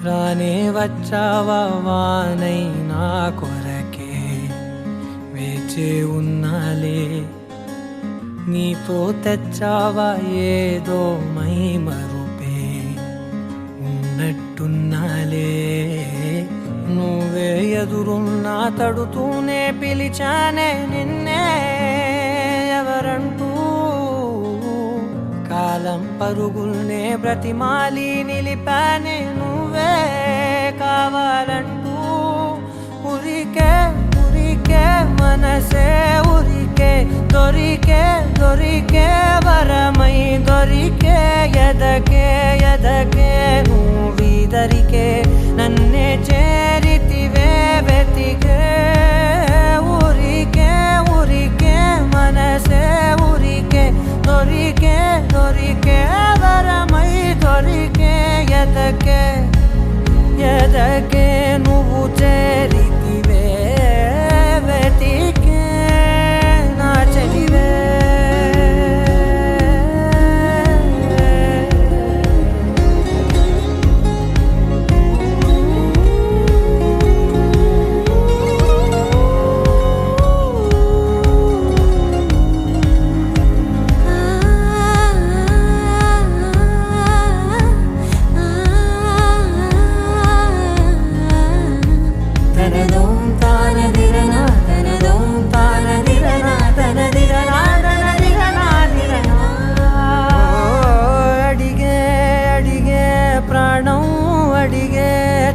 రానే వచ్చావా వానై నా కొరకే వేచే ఉన్నాలే నీతో తెచ్చావా ఏదో మై మరుపే ఉన్నట్టున్నాలే నువ్వే ఎదురున్నా తడుతూనే పిలిచానే నిన్నే ఎవరంటూ కాలం పరుగుల్నే బ్రతిమాలి నిలిపానే నువ్వే కావాలంటూ ఉరికే ఉరికే మనసే ఉరికే దొరికే దొరికే వరమై దొరికే ఎదకే ఎదకే నువ్విదరికే నన్నే చేరితివే వెతికే ఊరికే ఊరికే మనసే ఊరికే దొరికే దొరికే వరమై దొరికే ఎదకే ఎదకే నువ్వు చేరితివే వెతికే నా చెలివే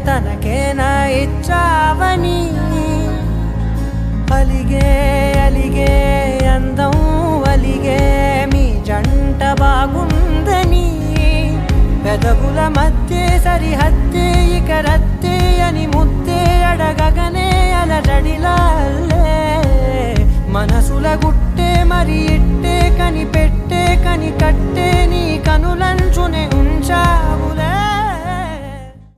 తనకేనా ఇచ్చావని అలిగే అలిగే అందం అలిగే మీ జంట బాగుందని పెదవుల మధ్య సరిహద్దు